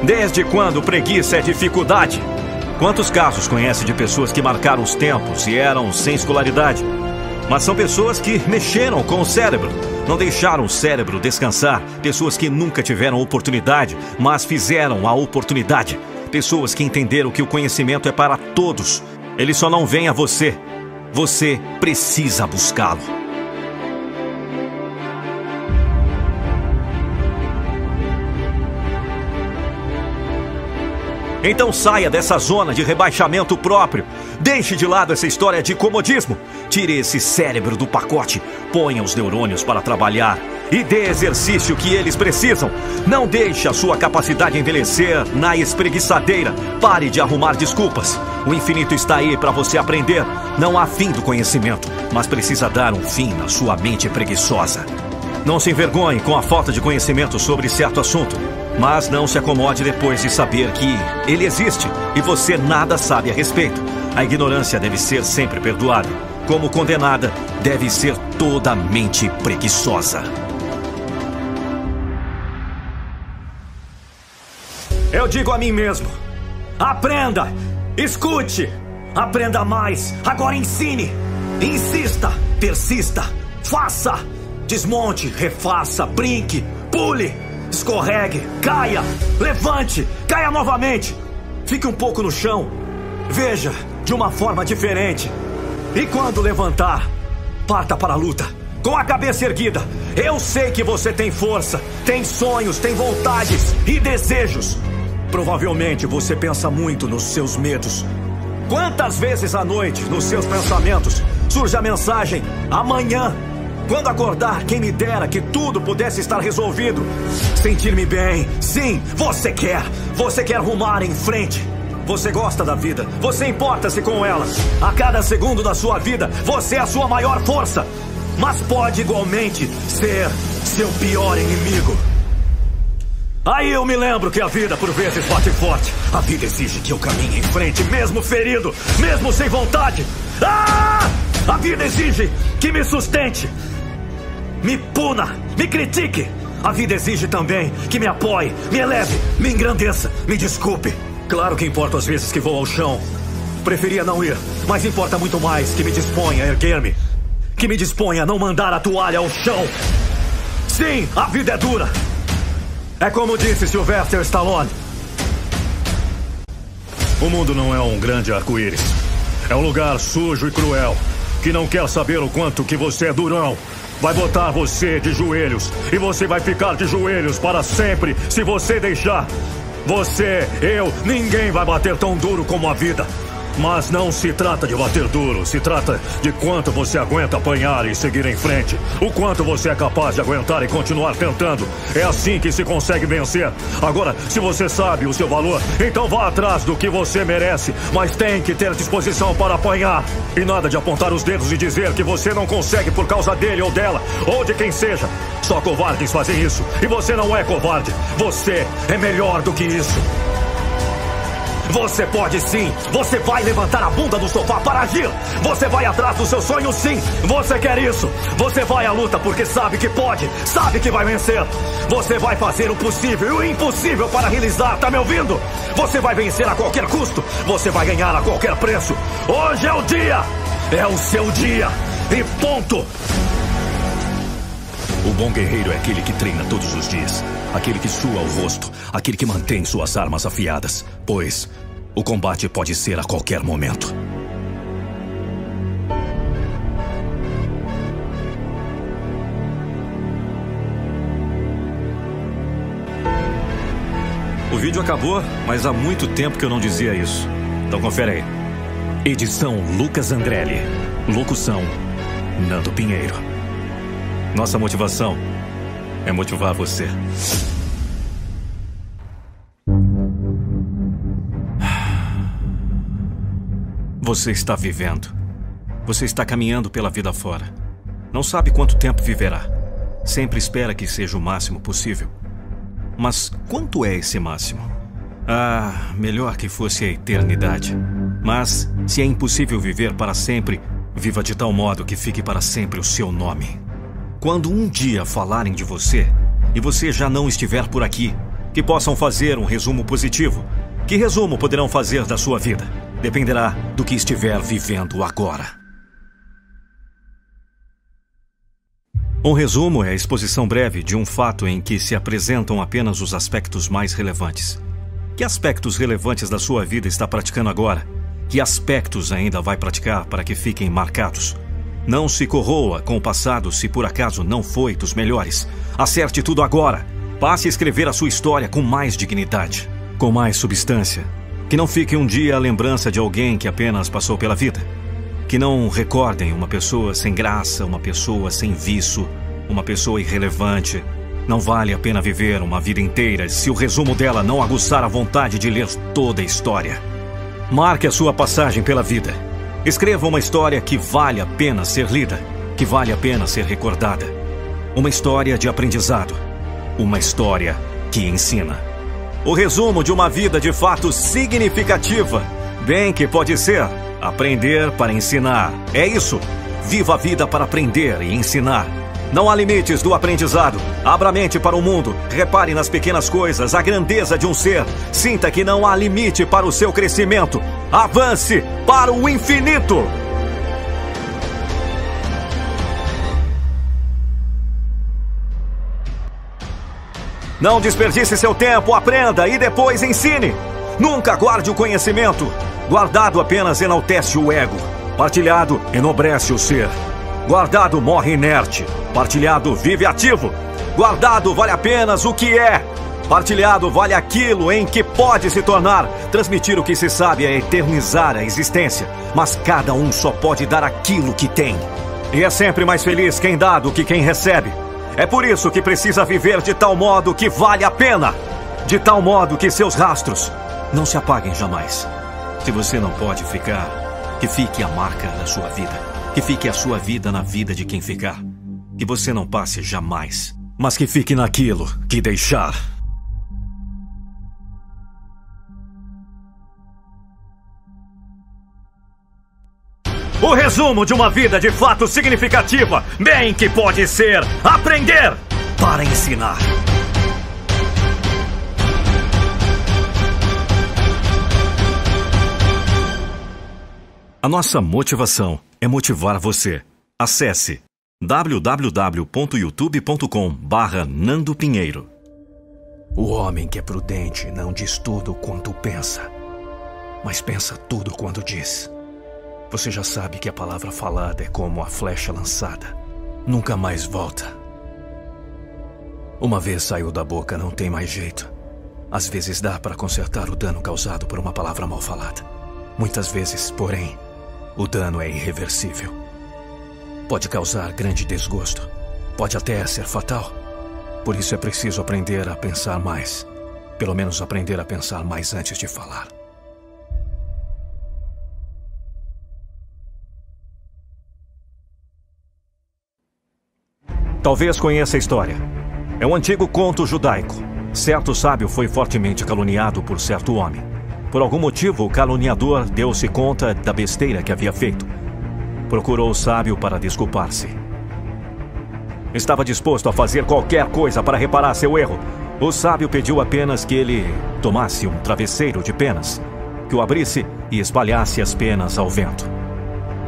Desde quando preguiça é dificuldade? Quantos casos conhece de pessoas que marcaram os tempos e eram sem escolaridade? Mas são pessoas que mexeram com o cérebro, não deixaram o cérebro descansar. Pessoas que nunca tiveram oportunidade, mas fizeram a oportunidade. Pessoas que entenderam que o conhecimento é para todos. Ele só não vem a você. Você precisa buscá-lo. Então saia dessa zona de rebaixamento próprio. Deixe de lado essa história de comodismo. Tire esse cérebro do pacote. Ponha os neurônios para trabalhar. E dê exercício que eles precisam. Não deixe a sua capacidade envelhecer na espreguiçadeira. Pare de arrumar desculpas. O infinito está aí para você aprender. Não há fim do conhecimento, mas precisa dar um fim na sua mente preguiçosa. Não se envergonhe com a falta de conhecimento sobre certo assunto. Mas não se acomode depois de saber que ele existe e você nada sabe a respeito. A ignorância deve ser sempre perdoada. Como condenada, deve ser toda mente preguiçosa. Eu digo a mim mesmo: aprenda, escute, aprenda mais, agora ensine, insista, persista, faça, desmonte, refaça, brinque, pule, escorregue, caia, levante, caia novamente. Fique um pouco no chão. Veja de uma forma diferente. E quando levantar, parta para a luta, com a cabeça erguida. Eu sei que você tem força, tem sonhos, tem vontades e desejos. Provavelmente você pensa muito nos seus medos. Quantas vezes à noite, nos seus pensamentos, surge a mensagem: amanhã. Quando acordar, quem me dera que tudo pudesse estar resolvido. Sentir-me bem. Sim, você quer rumar em frente. Você gosta da vida, você importa-se com ela. A cada segundo da sua vida, você é a sua maior força. Mas pode igualmente ser seu pior inimigo. Aí eu me lembro que a vida por vezes bate forte. A vida exige que eu caminhe em frente, mesmo ferido, mesmo sem vontade. A vida exige que me sustente, me puna, me critique. A vida exige também que me apoie, me eleve, me engrandeça, me desculpe. Claro que importa às vezes que vou ao chão. Preferia não ir, mas importa muito mais que me disponha a erguer-me, que me disponha a não mandar a toalha ao chão. Sim, a vida é dura. É como disse Sylvester Stallone: o mundo não é um grande arco-íris. É um lugar sujo e cruel, que não quer saber o quanto que você é durão. Vai botar você de joelhos, e você vai ficar de joelhos para sempre se você deixar. Você, eu, ninguém vai bater tão duro como a vida. Mas não se trata de bater duro, se trata de quanto você aguenta apanhar e seguir em frente. O quanto você é capaz de aguentar e continuar tentando. É assim que se consegue vencer. Agora, se você sabe o seu valor, então vá atrás do que você merece. Mas tem que ter disposição para apanhar. E nada de apontar os dedos e dizer que você não consegue por causa dele ou dela, ou de quem seja. Só covardes fazem isso. E você não é covarde. Você é melhor do que isso. Você pode sim. Você vai levantar a bunda do sofá para agir. Você vai atrás do seu sonho sim. Você quer isso. Você vai à luta porque sabe que pode. Sabe que vai vencer. Você vai fazer o possível e o impossível para realizar. Tá me ouvindo? Você vai vencer a qualquer custo. Você vai ganhar a qualquer preço. Hoje é o dia. É o seu dia. E ponto. O bom guerreiro é aquele que treina todos os dias. Aquele que sua o rosto. Aquele que mantém suas armas afiadas. Pois o combate pode ser a qualquer momento. vídeo acabou, mas há muito tempo que eu não dizia isso. Então confere aí. Edição Lucas Andrelli. Locução Nando Pinheiro. Nossa motivação é motivar você. Você está vivendo. Você está caminhando pela vida fora. Não sabe quanto tempo viverá. Sempre espera que seja o máximo possível. Mas quanto é esse máximo? Ah, melhor que fosse a eternidade. Mas, se é impossível viver para sempre, viva de tal modo que fique para sempre o seu nome. Quando um dia falarem de você, e você já não estiver por aqui, que possam fazer um resumo positivo. Que resumo poderão fazer da sua vida? Dependerá do que estiver vivendo agora. Um resumo é a exposição breve de um fato em que se apresentam apenas os aspectos mais relevantes. Que aspectos relevantes da sua vida está praticando agora? Que aspectos ainda vai praticar para que fiquem marcados? Não se corroa com o passado se por acaso não foi dos melhores. Acerte tudo agora. Passe a escrever a sua história com mais dignidade, com mais substância. Que não fique um dia a lembrança de alguém que apenas passou pela vida. Que não recordem uma pessoa sem graça, uma pessoa sem vício, uma pessoa irrelevante. Não vale a pena viver uma vida inteira se o resumo dela não aguçar a vontade de ler toda a história. Marque a sua passagem pela vida. Escreva uma história que vale a pena ser lida, que vale a pena ser recordada. Uma história de aprendizado. Uma história que ensina. O resumo de uma vida de fato significativa. Bem que pode ser aprender para ensinar. É isso. Viva a vida para aprender e ensinar. Não há limites do aprendizado. Abra a mente para o mundo. Repare nas pequenas coisas, a grandeza de um ser. Sinta que não há limite para o seu crescimento. Avance para o infinito. Não desperdice seu tempo, aprenda e depois ensine. Nunca guarde o conhecimento. Guardado apenas enaltece o ego. Partilhado enobrece o ser. Guardado morre inerte. Partilhado vive ativo. Guardado vale apenas o que é. Partilhado vale aquilo em que pode se tornar. Transmitir o que se sabe é eternizar a existência. Mas cada um só pode dar aquilo que tem. E é sempre mais feliz quem dá do que quem recebe. É por isso que precisa viver de tal modo que vale a pena. De tal modo que seus rastros não se apaguem jamais. Se você não pode ficar, que fique a marca da sua vida. Que fique a sua vida na vida de quem ficar. Que você não passe jamais, mas que fique naquilo que deixar. O resumo de uma vida de fato significativa, bem que pode ser aprender para ensinar. A nossa motivação é motivar você. Acesse www.youtube.com/Nando Pinheiro. O homem que é prudente não diz tudo quanto pensa, mas pensa tudo quando diz. Você já sabe que a palavra falada é como a flecha lançada. Nunca mais volta. Uma vez saiu da boca, não tem mais jeito. Às vezes dá para consertar o dano causado por uma palavra mal falada. Muitas vezes, porém, o dano é irreversível. Pode causar grande desgosto. Pode até ser fatal. Por isso é preciso aprender a pensar mais. Pelo menos aprender a pensar mais antes de falar. Talvez conheça a história. É um antigo conto judaico. Certo sábio foi fortemente caluniado por certo homem. Por algum motivo, o caluniador deu-se conta da besteira que havia feito. Procurou o sábio para desculpar-se. Estava disposto a fazer qualquer coisa para reparar seu erro. O sábio pediu apenas que ele tomasse um travesseiro de penas, que o abrisse e espalhasse as penas ao vento.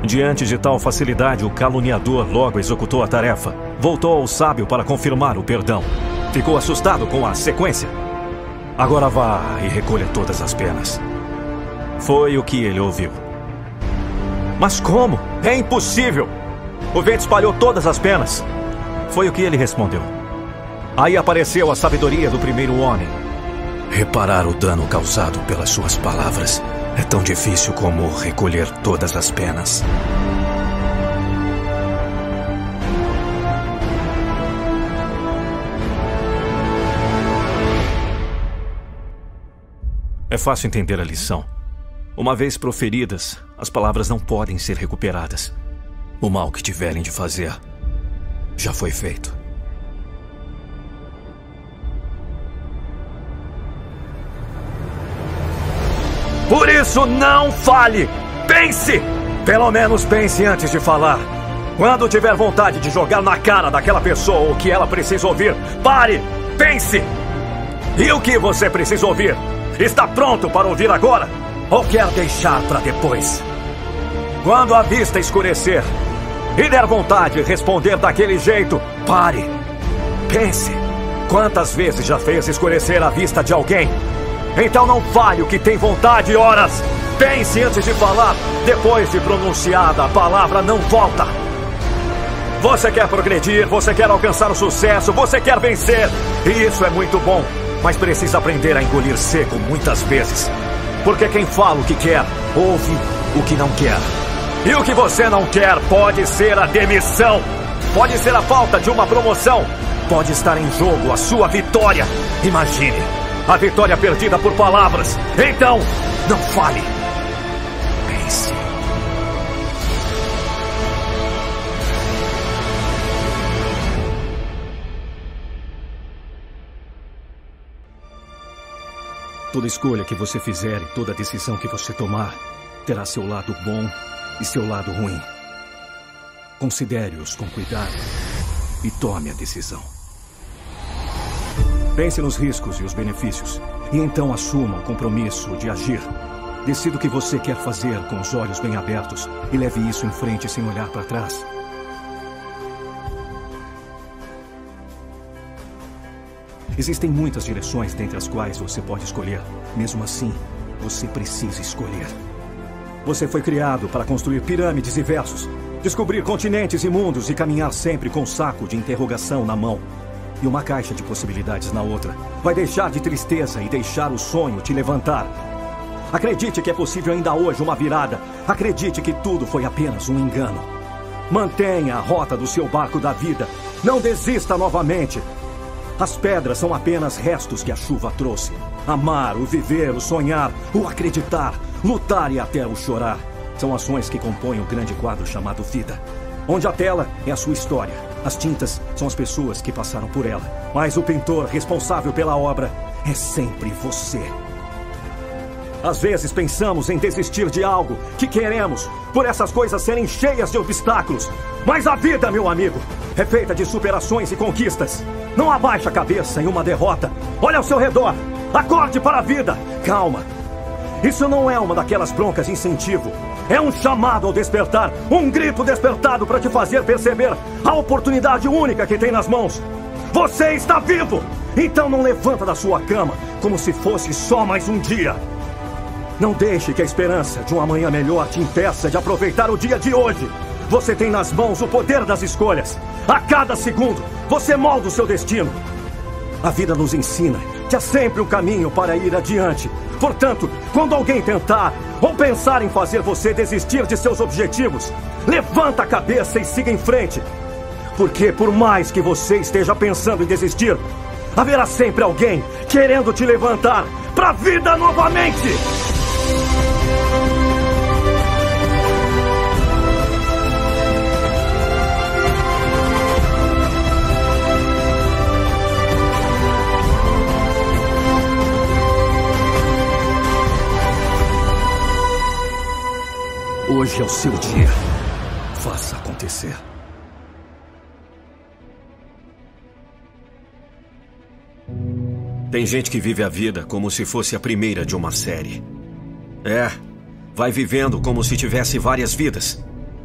Diante de tal facilidade, o caluniador logo executou a tarefa. Voltou ao sábio para confirmar o perdão. Ficou assustado com a sequência. Agora vá e recolha todas as penas. Foi o que ele ouviu. Mas como? É impossível! O vento espalhou todas as penas. Foi o que ele respondeu. Aí apareceu a sabedoria do primeiro homem. Reparar o dano causado pelas suas palavras é tão difícil como recolher todas as penas. É fácil entender a lição. Uma vez proferidas, as palavras não podem ser recuperadas. O mal que tiverem de fazer já foi feito. Por isso, não fale! Pense! Pelo menos pense antes de falar. Quando tiver vontade de jogar na cara daquela pessoa o que ela precisa ouvir, pare! Pense! E o que você precisa ouvir? Está pronto para ouvir agora? Ou quer deixar para depois? Quando a vista escurecer e der vontade de responder daquele jeito, pare! Pense! Quantas vezes já fez escurecer a vista de alguém? Então não fale o que tem vontade, horas! Pense antes de falar. Depois de pronunciada, a palavra não volta. Você quer progredir, você quer alcançar o sucesso, você quer vencer. E isso é muito bom, mas precisa aprender a engolir seco muitas vezes. Porque quem fala o que quer, ouve o que não quer. E o que você não quer pode ser a demissão. Pode ser a falta de uma promoção. Pode estar em jogo a sua vitória. Imagine, a vitória perdida por palavras. Então, não fale. Pense. Toda escolha que você fizer e toda decisão que você tomar terá seu lado bom e seu lado ruim. Considere-os com cuidado e tome a decisão. Pense nos riscos e os benefícios e então assuma o compromisso de agir. Decida o que você quer fazer com os olhos bem abertos e leve isso em frente sem olhar para trás. Existem muitas direções dentre as quais você pode escolher. Mesmo assim, você precisa escolher. Você foi criado para construir pirâmides e versos, descobrir continentes e mundos e caminhar sempre com um saco de interrogação na mão e uma caixa de possibilidades na outra. Vai deixar de tristeza e deixar o sonho te levantar. Acredite que é possível ainda hoje uma virada. Acredite que tudo foi apenas um engano. Mantenha a rota do seu barco da vida. Não desista novamente. As pedras são apenas restos que a chuva trouxe. Amar, o viver, o sonhar, o acreditar, lutar e até o chorar são ações que compõem o grande quadro chamado vida, onde a tela é a sua história, as tintas são as pessoas que passaram por ela, mas o pintor responsável pela obra é sempre você. Às vezes pensamos em desistir de algo que queremos, por essas coisas serem cheias de obstáculos. Mas a vida, meu amigo, é feita de superações e conquistas. Não abaixe a cabeça em uma derrota. Olha ao seu redor. Acorde para a vida. Calma. Isso não é uma daquelas broncas de incentivo. É um chamado ao despertar. Um grito despertado para te fazer perceber a oportunidade única que tem nas mãos. Você está vivo. Então não levanta da sua cama como se fosse só mais um dia. Não deixe que a esperança de um amanhã melhor te impeça de aproveitar o dia de hoje. Você tem nas mãos o poder das escolhas. A cada segundo, você molda o seu destino. A vida nos ensina que há sempre um caminho para ir adiante. Portanto, quando alguém tentar ou pensar em fazer você desistir de seus objetivos, levanta a cabeça e siga em frente. Porque por mais que você esteja pensando em desistir, haverá sempre alguém querendo te levantar para a vida novamente. Hoje é o seu dia. Faça acontecer. Tem gente que vive a vida como se fosse a primeira de uma série. Vai vivendo como se tivesse várias vidas.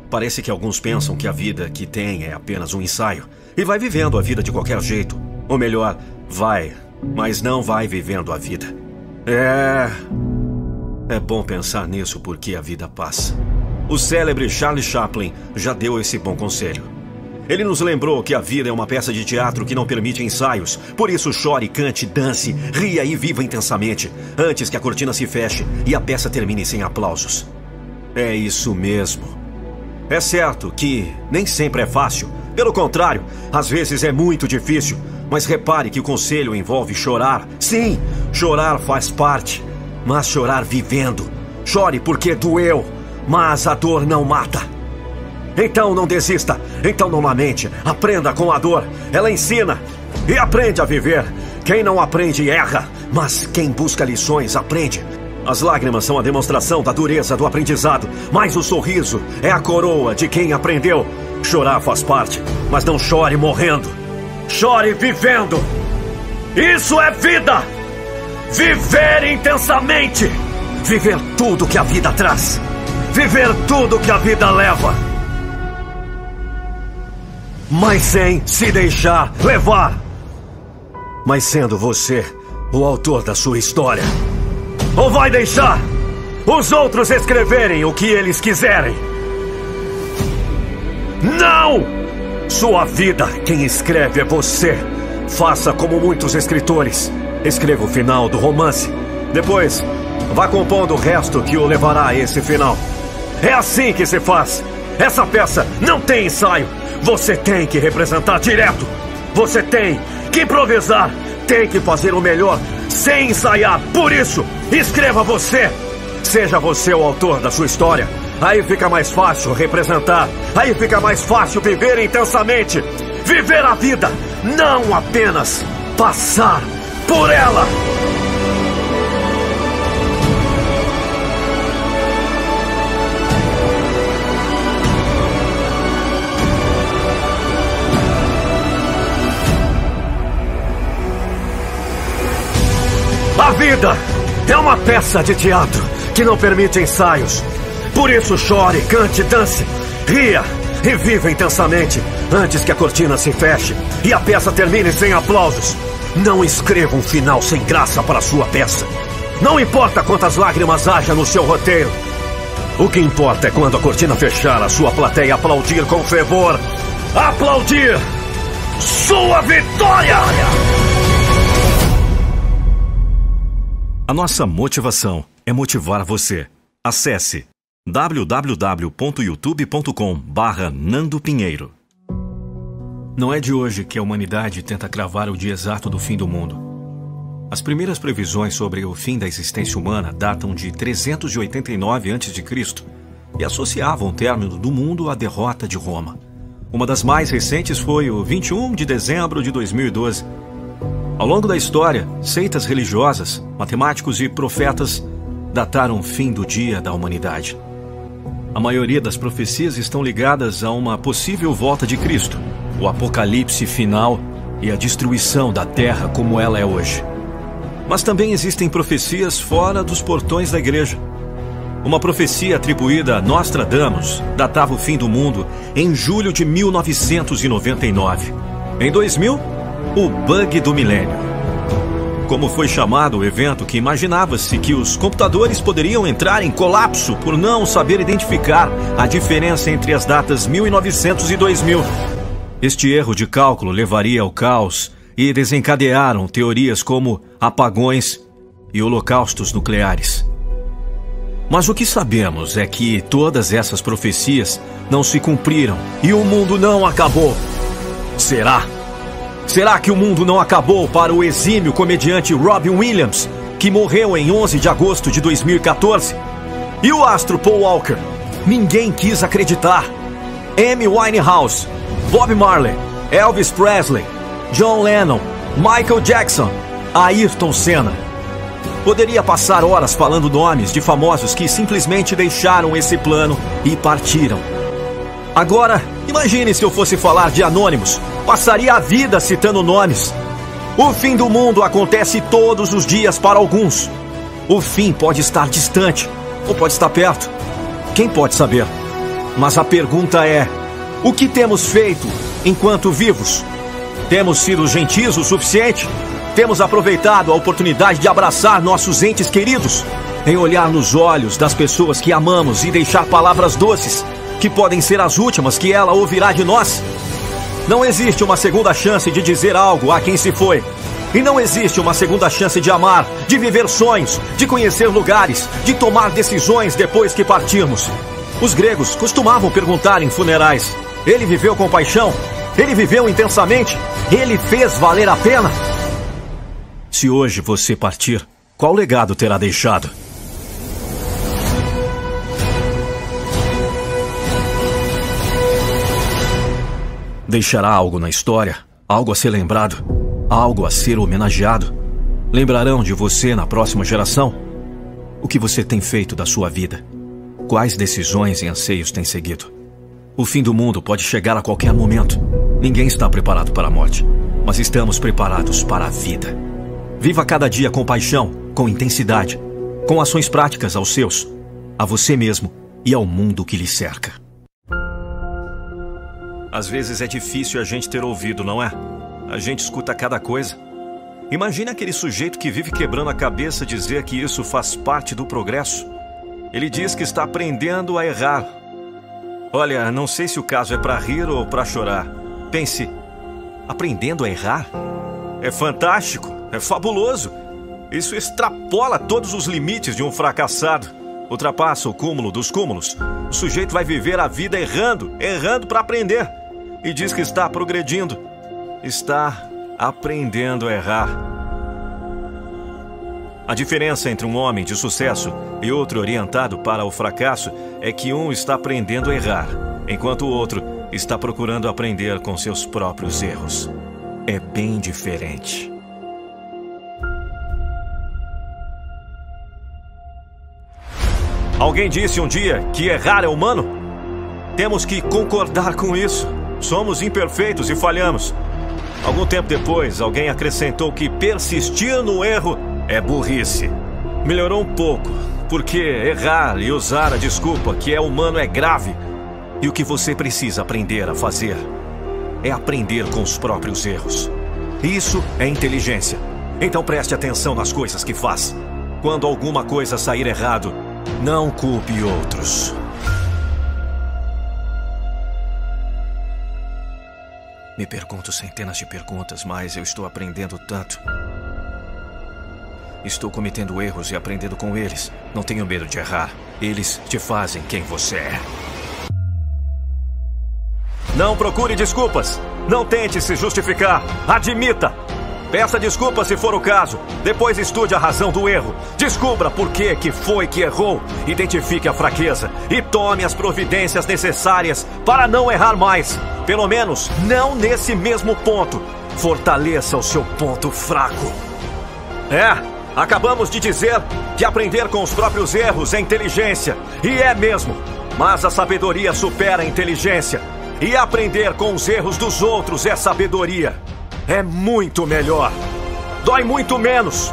Parece que alguns pensam que a vida que tem é apenas um ensaio e vai vivendo a vida de qualquer jeito. Ou melhor, vai, mas não vai vivendo a vida. É bom pensar nisso porque a vida passa. O célebre Charlie Chaplin já deu esse bom conselho. Ele nos lembrou que a vida é uma peça de teatro que não permite ensaios. Por isso chore, cante, dance, ria e viva intensamente, antes que a cortina se feche e a peça termine sem aplausos. É isso mesmo. É certo que nem sempre é fácil. Pelo contrário, às vezes é muito difícil. Mas repare que o conselho envolve chorar. Sim, chorar faz parte. Mas chorar vivendo. Chore porque doeu, mas a dor não mata. Então não desista, então não lamente. Aprenda com a dor, ela ensina. E aprende a viver. Quem não aprende erra, mas quem busca lições aprende. As lágrimas são a demonstração da dureza do aprendizado, mas o sorriso é a coroa de quem aprendeu. Chorar faz parte, mas não chore morrendo. Chore vivendo. Isso é vida. Viver intensamente. Viver tudo que a vida traz. Viver tudo que a vida leva. Mas sem se deixar levar. Mas sendo você o autor da sua história. Ou vai deixar os outros escreverem o que eles quiserem? Não! Sua vida, quem escreve é você. Faça como muitos escritores. Escreva o final do romance. Depois, vá compondo o resto que o levará a esse final. É assim que se faz. Essa peça não tem ensaio. Você tem que representar direto. Você tem que improvisar. Tem que fazer o melhor sem ensaiar. Por isso, escreva você. Seja você o autor da sua história. Aí fica mais fácil representar. Aí fica mais fácil viver intensamente. Viver a vida, não apenas passar por ela. A vida é uma peça de teatro que não permite ensaios. Por isso chore, cante, dance, ria e viva intensamente antes que a cortina se feche e a peça termine sem aplausos. Não escreva um final sem graça para a sua peça. Não importa quantas lágrimas haja no seu roteiro. O que importa é quando a cortina fechar, a sua plateia aplaudir com fervor. Aplaudir sua vitória! A nossa motivação é motivar você. Acesse www.youtube.com/Nando Pinheiro. Não é de hoje que a humanidade tenta cravar o dia exato do fim do mundo. As primeiras previsões sobre o fim da existência humana datam de 389 a.C. e associavam o término do mundo à derrota de Roma. Uma das mais recentes foi o 21 de dezembro de 2012. Ao longo da história, seitas religiosas, matemáticos e profetas dataram o fim do dia da humanidade. A maioria das profecias estão ligadas a uma possível volta de Cristo, o apocalipse final e a destruição da Terra como ela é hoje. Mas também existem profecias fora dos portões da igreja. Uma profecia atribuída a Nostradamus datava o fim do mundo em julho de 1999. Em 2000, o bug do milênio. Como foi chamado o evento que imaginava-se que os computadores poderiam entrar em colapso por não saber identificar a diferença entre as datas 1900 e 2000. Este erro de cálculo levaria ao caos e desencadearam teorias como apagões e holocaustos nucleares. Mas o que sabemos é que todas essas profecias não se cumpriram e o mundo não acabou. Será? Será que o mundo não acabou para o exímio comediante Robin Williams, que morreu em 11 de agosto de 2014? E o astro Paul Walker? Ninguém quis acreditar. Amy Winehouse, Bob Marley, Elvis Presley, John Lennon, Michael Jackson, Ayrton Senna. Poderia passar horas falando nomes de famosos que simplesmente deixaram esse plano e partiram. Agora, imagine se eu fosse falar de anônimos. Passaria a vida citando nomes. O fim do mundo acontece todos os dias para alguns. O fim pode estar distante ou pode estar perto. Quem pode saber? Mas a pergunta é: o que temos feito enquanto vivos? Temos sido gentis o suficiente? Temos aproveitado a oportunidade de abraçar nossos entes queridos? Em olhar nos olhos das pessoas que amamos e deixar palavras doces, que podem ser as últimas que ela ouvirá de nós? Não existe uma segunda chance de dizer algo a quem se foi. E não existe uma segunda chance de amar, de viver sonhos, de conhecer lugares, de tomar decisões depois que partirmos. Os gregos costumavam perguntar em funerais: ele viveu com paixão? Ele viveu intensamente? Ele fez valer a pena? Se hoje você partir, qual legado terá deixado? Deixará algo na história, algo a ser lembrado, algo a ser homenageado. Lembrarão de você na próxima geração? O que você tem feito da sua vida? Quais decisões e anseios tem seguido? O fim do mundo pode chegar a qualquer momento. Ninguém está preparado para a morte, mas estamos preparados para a vida. Viva cada dia com paixão, com intensidade, com ações práticas aos seus, a você mesmo e ao mundo que lhe cerca. Às vezes é difícil a gente ter ouvido, não é? A gente escuta cada coisa. Imagine aquele sujeito que vive quebrando a cabeça dizer que isso faz parte do progresso. Ele diz que está aprendendo a errar. Olha, não sei se o caso é para rir ou para chorar. Pense, aprendendo a errar? É fantástico, é fabuloso. Isso extrapola todos os limites de um fracassado. Ultrapassa o cúmulo dos cúmulos. O sujeito vai viver a vida errando para aprender. E diz que está progredindo. Está aprendendo a errar. A diferença entre um homem de sucesso e outro orientado para o fracasso é que um está aprendendo a errar, enquanto o outro está procurando aprender com seus próprios erros. É bem diferente. Alguém disse um dia que errar é humano? Temos que concordar com isso. Somos imperfeitos e falhamos. Algum tempo depois, alguém acrescentou que persistir no erro é burrice. Melhorou um pouco, porque errar e usar a desculpa que é humano é grave. E o que você precisa aprender a fazer é aprender com os próprios erros. Isso é inteligência. Então preste atenção nas coisas que faz. Quando alguma coisa sair errado, não culpe outros. Me pergunto centenas de perguntas, mas eu estou aprendendo tanto. Estou cometendo erros e aprendendo com eles. Não tenho medo de errar. Eles te fazem quem você é. Não procure desculpas. Não tente se justificar. Admita. Peça desculpas se for o caso. Depois estude a razão do erro. Descubra por que foi que errou. Identifique a fraqueza e tome as providências necessárias para não errar mais. Pelo menos, não nesse mesmo ponto. Fortaleça o seu ponto fraco. Acabamos de dizer que aprender com os próprios erros é inteligência. E é mesmo. Mas a sabedoria supera a inteligência. E aprender com os erros dos outros é sabedoria. É muito melhor. Dói muito menos.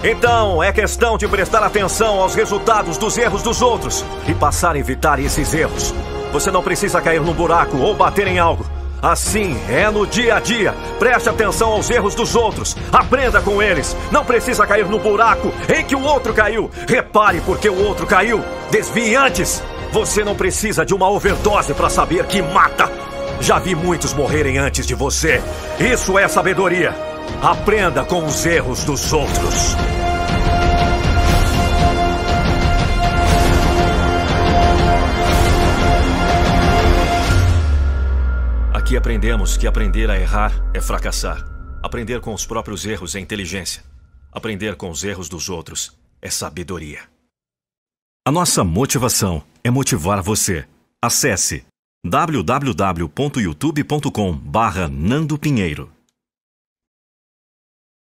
Então, é questão de prestar atenção aos resultados dos erros dos outros e passar a evitar esses erros. Você não precisa cair num buraco ou bater em algo. Assim é no dia a dia. Preste atenção aos erros dos outros. Aprenda com eles. Não precisa cair no buraco em que o outro caiu. Repare por que o outro caiu. Desvie antes. Você não precisa de uma overdose para saber que mata. Já vi muitos morrerem antes de você. Isso é sabedoria. Aprenda com os erros dos outros. Aqui aprendemos que aprender a errar é fracassar. Aprender com os próprios erros é inteligência. Aprender com os erros dos outros é sabedoria. A nossa motivação é motivar você. Acesse www.youtube.com/Nando Pinheiro.